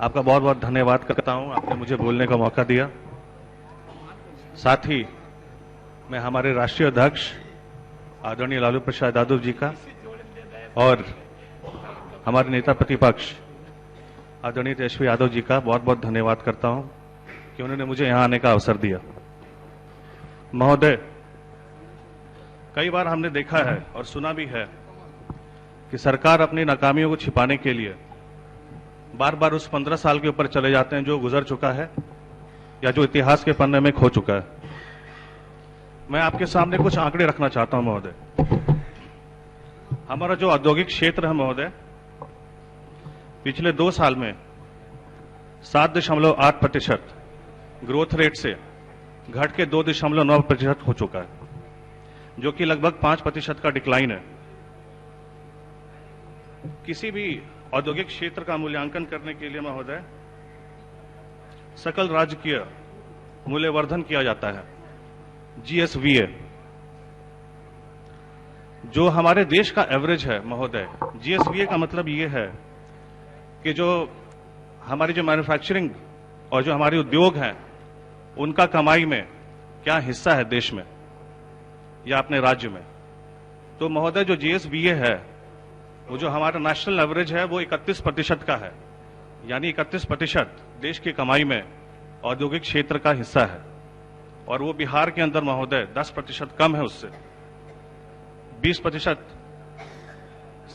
आपका बहुत बहुत धन्यवाद करता हूं, आपने मुझे बोलने का मौका दिया। साथ ही मैं हमारे राष्ट्रीय अध्यक्ष आदरणीय लालू प्रसाद यादव जी का और हमारे नेता प्रतिपक्ष आदरणीय तेजस्वी यादव जी का बहुत बहुत धन्यवाद करता हूं कि उन्होंने मुझे यहां आने का अवसर दिया। महोदय, कई बार हमने देखा है और सुना भी है कि सरकार अपनी नाकामियों को छिपाने के लिए बार बार उस 15 साल के ऊपर चले जाते हैं जो गुजर चुका है या जो इतिहास के पन्ने में खो चुका है। मैं आपके सामने कुछ आंकड़े रखना चाहता हूं महोदय। हमारा जो औद्योगिक क्षेत्र है महोदय, पिछले 2 साल में 7.8% ग्रोथ रेट से घट के 2.9% हो चुका है, जो कि लगभग 5% का डिक्लाइन है। किसी भी औद्योगिक क्षेत्र का मूल्यांकन करने के लिए महोदय सकल राजकीय मूल्यवर्धन किया जाता है, GSVA, जो हमारे देश का एवरेज है महोदय। GSVA का मतलब ये है कि जो हमारी जो मैन्युफैक्चरिंग और जो हमारे उद्योग हैं उनका कमाई में क्या हिस्सा है देश में या अपने राज्य में। तो महोदय जो GSVA है वो जो हमारा नेशनल एवरेज है वो 31% का है, यानी 31% देश की कमाई में औद्योगिक क्षेत्र का हिस्सा है। और वो बिहार के अंदर महोदय 10% कम है, उससे 20%,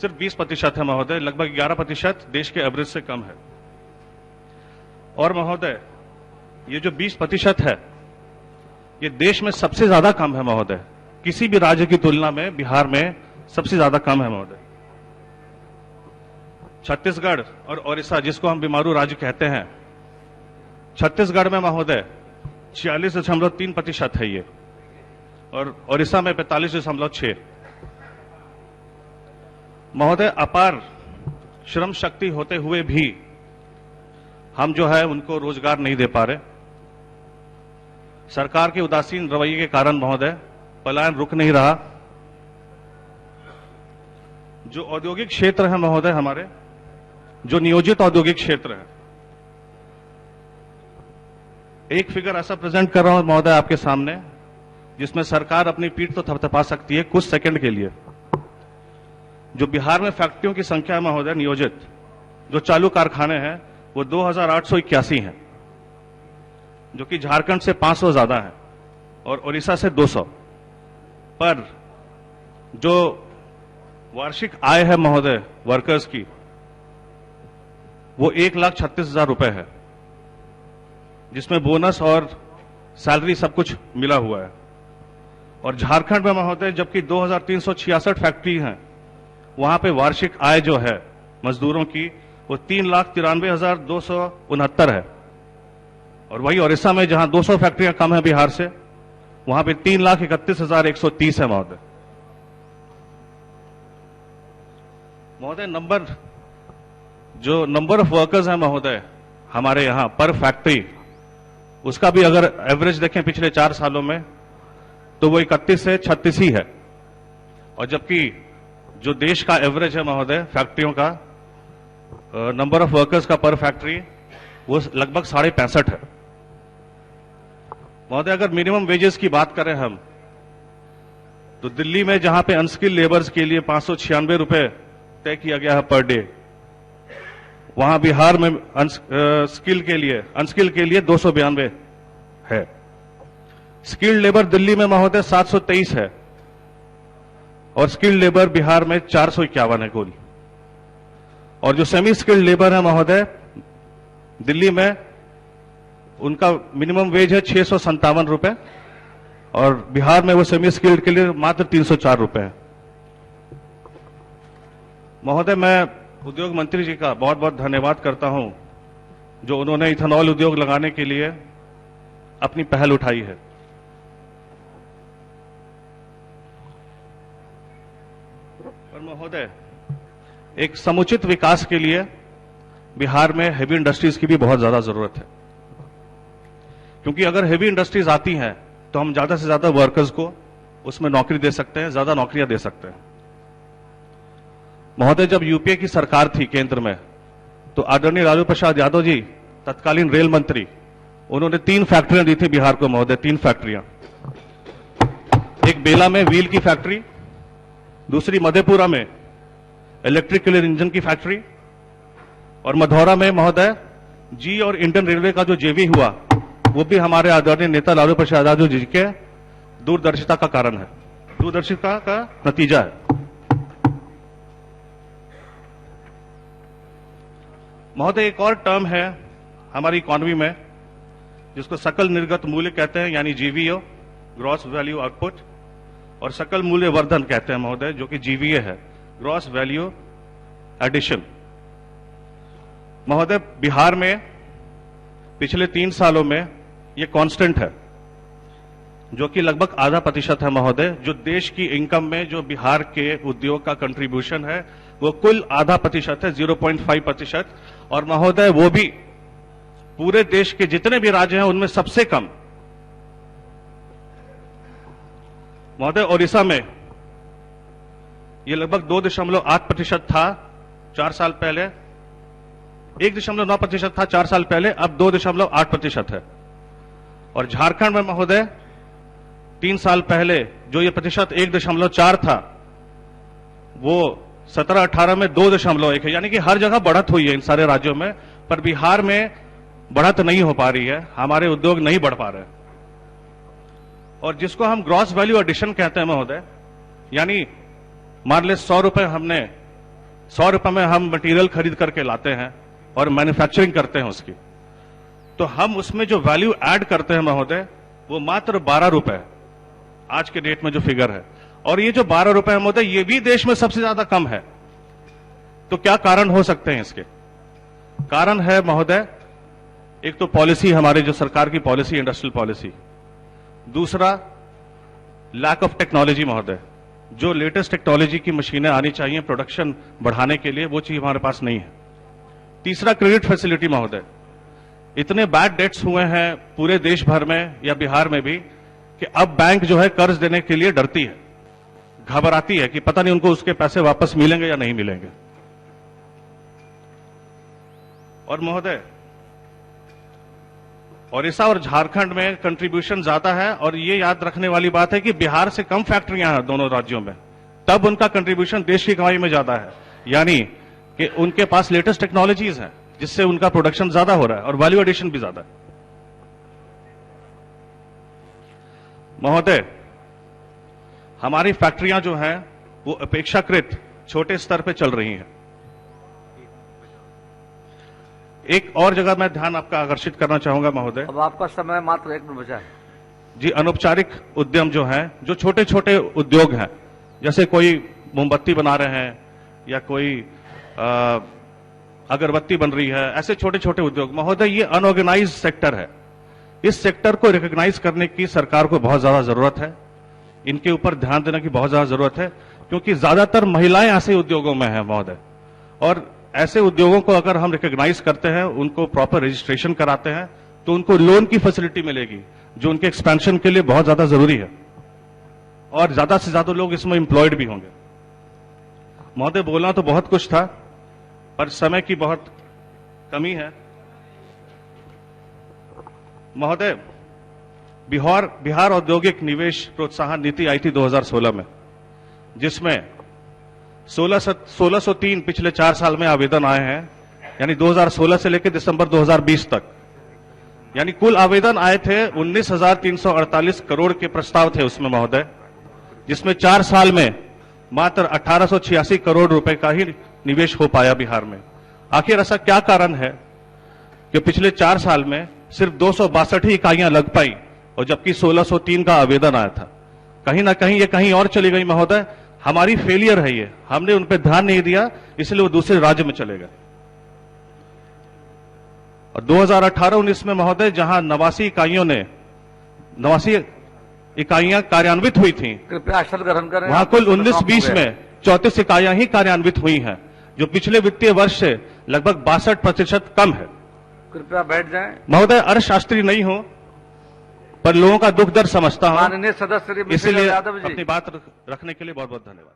सिर्फ 20% है महोदय, लगभग 11% देश के एवरेज से कम है। और महोदय ये जो 20% है ये देश में सबसे ज्यादा कम है महोदय, किसी भी राज्य की तुलना में बिहार में सबसे ज्यादा कम है महोदय। छत्तीसगढ़ और ओडिशा, जिसको हम बीमारू राज्य कहते हैं, छत्तीसगढ़ में महोदय 46.3% है ये, और ओडिशा में 45.6। महोदय अपार श्रम शक्ति होते हुए भी हम जो है उनको रोजगार नहीं दे पा रहे। सरकार के उदासीन रवैये के कारण महोदय पलायन रुक नहीं रहा। जो औद्योगिक क्षेत्र है महोदय, हमारे जो नियोजित औद्योगिक क्षेत्र है, एक फिगर ऐसा प्रेजेंट कर रहा हूं महोदय आपके सामने जिसमें सरकार अपनी पीठ तो थपथपा सकती है कुछ सेकंड के लिए। जो बिहार में फैक्ट्रियों की संख्या है महोदय नियोजित, जो चालू कारखाने हैं वो 2881 हैं, जो कि झारखंड से 500 ज्यादा है और उड़ीसा से 200। पर जो वार्षिक आय है महोदय वर्कर्स की वो 1,36,000 रुपए है, जिसमें बोनस और सैलरी सब कुछ मिला हुआ है। और झारखंड में महोदय जबकि 2,366 फैक्ट्री हैं, वहां पे वार्षिक आय जो है मजदूरों की वो 3,93,269 है। और वही ओडिशा में जहां 200 फैक्ट्रियां कम है बिहार से, वहां पे 3,31,130 है महोदय। महोदय नंबर ऑफ वर्कर्स है महोदय हमारे यहां पर फैक्ट्री, उसका भी अगर एवरेज देखें पिछले 4 सालों में तो वो 31 से 36 ही है। और जबकि जो देश का एवरेज है महोदय फैक्ट्रियों का नंबर ऑफ वर्कर्स का पर फैक्ट्री वो लगभग 65.5 है। महोदय अगर मिनिमम वेजेस की बात करें हम, तो दिल्ली में जहां पे अनस्किल लेबर्स के लिए 596 रुपए तय किया गया है पर डे, वहां बिहार में अनस्किल के लिए 292 है। स्किल्ड लेबर दिल्ली में महोदय 723 है और स्किल्ड लेबर बिहार में 451 है कुल। और जो सेमी स्किल्ड लेबर है महोदय दिल्ली में, उनका मिनिमम वेज है 657 रुपए और बिहार में वो सेमी स्किल्ड के लिए मात्र 304 रुपए है। महोदय मैं उद्योग मंत्री जी का बहुत बहुत धन्यवाद करता हूं जो उन्होंने इथेनॉल उद्योग लगाने के लिए अपनी पहल उठाई है। और महोदय एक समुचित विकास के लिए बिहार में हेवी इंडस्ट्रीज की भी बहुत ज्यादा जरूरत है, क्योंकि अगर हेवी इंडस्ट्रीज आती हैं तो हम ज्यादा से ज्यादा वर्कर्स को उसमें नौकरी दे सकते हैं, ज्यादा नौकरियां दे सकते हैं। महोदय जब यूपीए की सरकार थी केंद्र में तो आदरणीय लालू प्रसाद यादव जी, तत्कालीन रेल मंत्री, उन्होंने 3 फैक्ट्रियां दी थी बिहार को महोदय, 3 फैक्ट्रियां। एक बेला में व्हील की फैक्ट्री, दूसरी मधेपुरा में इलेक्ट्रिकल इंजन की फैक्ट्री, और मधौरा में महोदय जी और इंडियन रेलवे का जो जेवी हुआ, वो भी हमारे आदरणीय नेता लालू प्रसाद यादव जी के दूरदर्शिता का कारण है, दूरदर्शिता का नतीजा है। महोदय, एक और टर्म है हमारी इकोनॉमी में जिसको सकल निर्गत मूल्य कहते हैं, यानी जीवीओ, ग्रॉस वैल्यू आउटपुट, और सकल मूल्य वर्धन कहते हैं महोदय, जो कि जीवीए है, ग्रॉस वैल्यू एडिशन। महोदय, बिहार में पिछले 3 सालों में ये कांस्टेंट है, जो कि लगभग आधा प्रतिशत है महोदय। जो देश की इनकम में जो बिहार के उद्योग का कंट्रीब्यूशन है वो कुल आधा प्रतिशत है, 0.5%। और महोदय, वो भी पूरे देश के जितने भी राज्य हैं उनमें सबसे कम। महोदय, ओडिशा में ये लगभग 2.8% था 4 साल पहले, 1.9% था 4 साल पहले, अब 2.8% है। और झारखंड में महोदय 3 साल पहले जो ये प्रतिशत 1.4 था, वो 17-18 में 2.1 है। यानी कि हर जगह बढ़त हुई है इन सारे राज्यों में, पर बिहार में बढ़त नहीं हो पा रही है, हमारे उद्योग नहीं बढ़ पा रहे। और जिसको हम ग्रॉस वैल्यू एडिशन कहते हैं महोदय, यानी मान ले 100 रुपए हमने 100 रुपए में हम मटेरियल खरीद करके लाते हैं और मैन्युफैक्चरिंग करते हैं उसकी, तो हम उसमें जो वैल्यू ऐड करते हैं महोदय वो मात्र 12 रुपए आज के डेट में जो फिगर है। और ये जो 12 रुपए है महोदय, ये भी देश में सबसे ज्यादा कम है। तो क्या कारण हो सकते हैं इसके? कारण है महोदय, एक तो पॉलिसी, हमारे जो सरकार की पॉलिसी, इंडस्ट्रियल पॉलिसी। दूसरा, लैक ऑफ टेक्नोलॉजी महोदय, जो लेटेस्ट टेक्नोलॉजी की मशीनें आनी चाहिए प्रोडक्शन बढ़ाने के लिए, वो चीज हमारे पास नहीं है। तीसरा, क्रेडिट फैसिलिटी महोदय, इतने बैड डेट्स हुए हैं पूरे देश भर में या बिहार में भी कि अब बैंक जो है कर्ज देने के लिए डरती है, घबराती है कि पता नहीं उनको उसके पैसे वापस मिलेंगे या नहीं मिलेंगे। और महोदय, ओडिशा और झारखंड में कंट्रीब्यूशन ज्यादा है, और ये याद रखने वाली बात है कि बिहार से कम फैक्ट्रियां हैं दोनों राज्यों में, तब उनका कंट्रीब्यूशन देश की कमाई में ज्यादा है। यानी कि उनके पास लेटेस्ट टेक्नोलॉजीज हैं जिससे उनका प्रोडक्शन ज्यादा हो रहा है और वैल्यू एडिशन भी ज्यादा है। महोदय, हमारी फैक्ट्रियां जो हैं वो अपेक्षाकृत छोटे स्तर पे चल रही हैं। एक और जगह मैं ध्यान आपका आकर्षित करना चाहूंगा महोदय। अब आपका समय मात्र 1 मिनट बचा है जी। अनौपचारिक उद्यम जो हैं, जो छोटे छोटे उद्योग हैं, जैसे कोई मोमबत्ती बना रहे हैं या कोई अगरबत्ती बन रही है, ऐसे छोटे छोटे उद्योग महोदय, ये अनऑर्गेनाइज्ड सेक्टर है। इस सेक्टर को रिकॉग्नाइज करने की सरकार को बहुत ज्यादा जरूरत है, इनके ऊपर ध्यान देने की बहुत ज्यादा जरूरत है, क्योंकि ज्यादातर महिलाएं ऐसे उद्योगों में हैं महोदय। और ऐसे उद्योगों को अगर हम रिकॉग्नाइज करते हैं, उनको प्रॉपर रजिस्ट्रेशन कराते हैं, तो उनको लोन की फैसिलिटी मिलेगी, जो उनके एक्सपेंशन के लिए बहुत ज्यादा जरूरी है, और ज्यादा से ज्यादा लोग इसमें एम्प्लॉयड भी होंगे। महोदय, बोलना तो बहुत कुछ था, पर समय की बहुत कमी है। महोदय, बिहार औद्योगिक निवेश प्रोत्साहन नीति आई थी 2016 में, जिसमें 1603 पिछले 4 साल में आवेदन आए हैं, यानी 2016 से लेकर दिसंबर 2020 तक, यानी कुल आवेदन आए थे 19,348 करोड़ के प्रस्ताव थे उसमें महोदय, जिसमें 4 साल में मात्र 1886 करोड़ रुपए का ही निवेश हो पाया बिहार में। आखिर ऐसा क्या कारण है कि पिछले 4 साल में सिर्फ 262 ही इकाइयां लग पाई, और जबकि 1603 का आवेदन आया था? कहीं ना कहीं ये कहीं और चली गई महोदय। हमारी फेलियर है ये, हमने उन पर ध्यान नहीं दिया, इसलिए वो दूसरे राज्य में चले गए। और 2018-19 में महोदय, जहां 89 इकाइयां कार्यान्वित हुई थी, कृपया अक्षर ग्रहण करें। वहां कुल 19-20 में 34 इकाइयां ही कार्यान्वित हुई हैं, जो पिछले वित्तीय वर्ष से लगभग 62% कम है। कृपया बैठ जाएं। महोदय, अर्थशास्त्री नहीं हो, पर लोगों का दुख दर्द समझता हूं, माननीय सदस्य इसलिए यादव जी, अपनी बात रखने के लिए बहुत बहुत धन्यवाद।